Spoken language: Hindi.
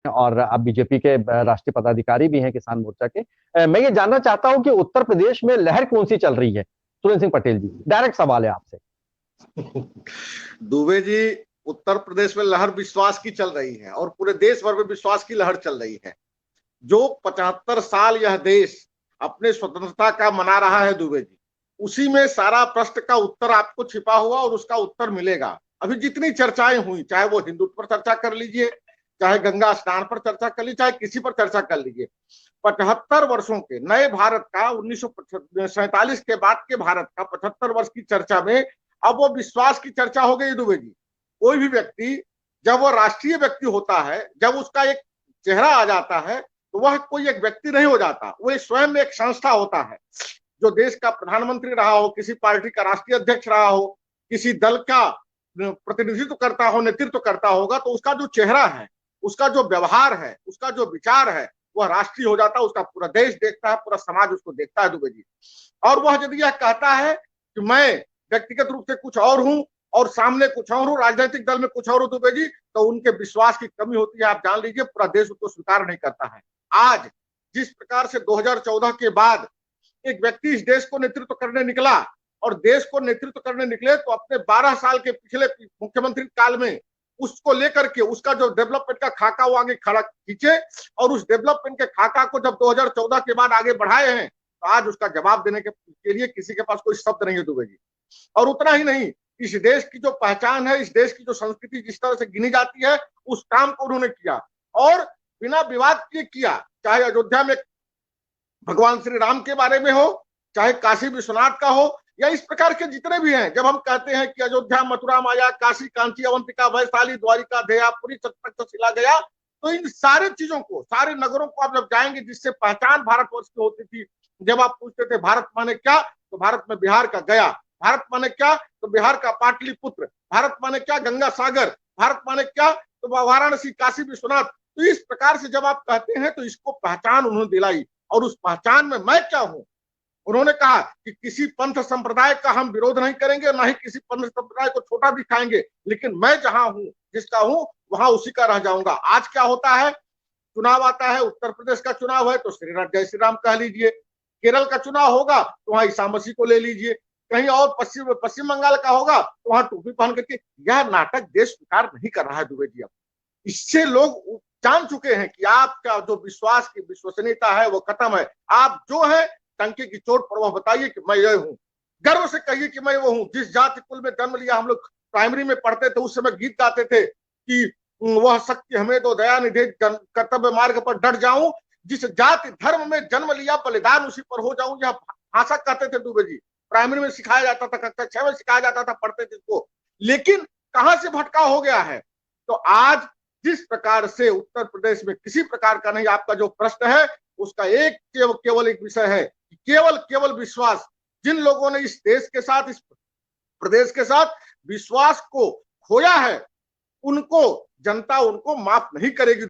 और अब बीजेपी के राष्ट्रीय पदाधिकारी भी हैं किसान मोर्चा के। मैं ये जानना चाहता हूं कि उत्तर प्रदेश में लहर कौन सी चल रही है। सुरेंद्र सिंह पटेल जी, डायरेक्ट सवाल है आपसे। दुबे जी, उत्तर प्रदेश में लहर विश्वास की चल रही है और पूरे देश भर में विश्वास की लहर चल रही है। जो 75 साल यह देश अपने स्वतंत्रता का मना रहा है दुबे जी, उसी में सारा प्रश्न का उत्तर आपको छिपा हुआ और उसका उत्तर मिलेगा। अभी जितनी चर्चाएं हुई, चाहे वो हिंदुत्व पर चर्चा कर लीजिए, चाहे गंगा स्नान पर चर्चा कर लीजिए, चाहे किसी पर चर्चा कर लीजिए, 75 वर्षों के नए भारत का 1947 के बाद के भारत का 75 वर्ष की चर्चा में अब वो विश्वास की चर्चा हो गई दुबे जी। कोई भी व्यक्ति जब वो राष्ट्रीय व्यक्ति होता है, जब उसका एक चेहरा आ जाता है, तो वह कोई एक व्यक्ति नहीं हो जाता, वो स्वयं एक संस्था होता है। जो देश का प्रधानमंत्री रहा हो, किसी पार्टी का राष्ट्रीय अध्यक्ष रहा हो, किसी दल का प्रतिनिधित्व करता हो, नेतृत्व करता होगा, तो उसका जो चेहरा है, उसका जो व्यवहार है, उसका जो विचार है, वह राष्ट्रीय हो जाता है। उसका पूरा देश देखता है, पूरा समाज उसको देखता है दुबे जी। और वह यदि यह कहता है कि मैं व्यक्तिगत रूप से कुछ और हूं और सामने कुछ और हूं, राजनीतिक दल में कुछ और हूं दुबे जी, तो उनके विश्वास की कमी होती है। आप जान लीजिए, पूरा देश उसको स्वीकार नहीं करता है। आज जिस प्रकार से 2014 के बाद एक व्यक्ति इस देश को नेतृत्व करने निकला और देश को नेतृत्व करने निकले, तो अपने 12 साल के पिछले मुख्यमंत्री काल में उसको लेकर के उसका जो डेवलपमेंट का खाका वो आगे खड़ा खींचे और उस डेवलपमेंट के खाका को जब 2014 के बाद आगे बढ़ाए हैं, तो आज उसका जवाब देने के लिए किसी के पास कोई शब्द नहीं है दुबे जी। और उतना ही नहीं, इस देश की जो पहचान है, इस देश की जो संस्कृति जिस तरह से गिनी जाती है, उस काम को उन्होंने किया और बिना विवाद के किया। चाहे अयोध्या में भगवान श्री राम के बारे में हो, चाहे काशी विश्वनाथ का हो, या इस प्रकार के जितने भी हैं। जब हम कहते हैं कि अयोध्या, मथुरा, माया, काशी, कांची, अवंतिका, वैशाली, द्वारिका, दयापुरी, तक्षशिला गया, तो इन सारे चीजों को, सारे नगरों को आप जब जाएंगे जिससे पहचान भारतवर्ष की होती थी, जब आप पूछते थे भारत माने क्या, तो भारत में बिहार का गया। भारत माने क्या, तो बिहार का पाटलिपुत्र। भारत माने क्या, गंगा सागर। भारत माने क्या, तो वाराणसी, काशी विश्वनाथ। तो इस प्रकार से जब आप कहते हैं, तो इसको पहचान उन्होंने दिलाई और उस पहचान में मैं क्या हूं। उन्होंने कहा कि किसी पंथ संप्रदाय का हम विरोध नहीं करेंगे, ना ही किसी पंथ संप्रदाय को छोटा दिखाएंगे, लेकिन मैं जहां हूं, जिसका हूं, वहां उसी का रह जाऊंगा। आज क्या होता है, चुनाव आता है, उत्तर प्रदेश का चुनाव है तो जय श्री राम कह लीजिए, केरल का चुनाव होगा तो वहां ईसा मसीह को ले लीजिए, कहीं और पश्चिम बंगाल का होगा तो वहां टोपी पहन करके। यह नाटक देश स्वीकार नहीं कर रहा है दुबे जी। अब इससे लोग जान चुके हैं कि आपका जो विश्वास की विश्वसनीयता है वो खत्म है। आप जो है टंके की चोट पर वह बताइए कि मैं ये हूं, गर्व से कहिए कि मैं वो हूं। जिस जाति कुल में जन्म लिया, हम लोग प्राइमरी में पढ़ते थे, उस समय गीत गाते थे कि वह शक्ति हमें दो दया निधि, कर्तव्य मार्ग पर डट जाऊं, जिस जाति धर्म में जन्म लिया बलिदान उसी पर हो जाऊं। यह भाषा कहते थे दुबे जी, प्राइमरी में सिखाया जाता था, कक्षा 6 में सिखाया जाता था, पढ़ते थे इसको। लेकिन कहां से भटकाव हो गया है। तो आज जिस प्रकार से उत्तर प्रदेश में किसी प्रकार का नहीं, आपका जो प्रश्न है उसका एक केवल एक विषय है, केवल विश्वास। जिन लोगों ने इस देश के साथ, इस प्रदेश के साथ विश्वास को खोया है, उनको जनता उनको माफ नहीं करेगी।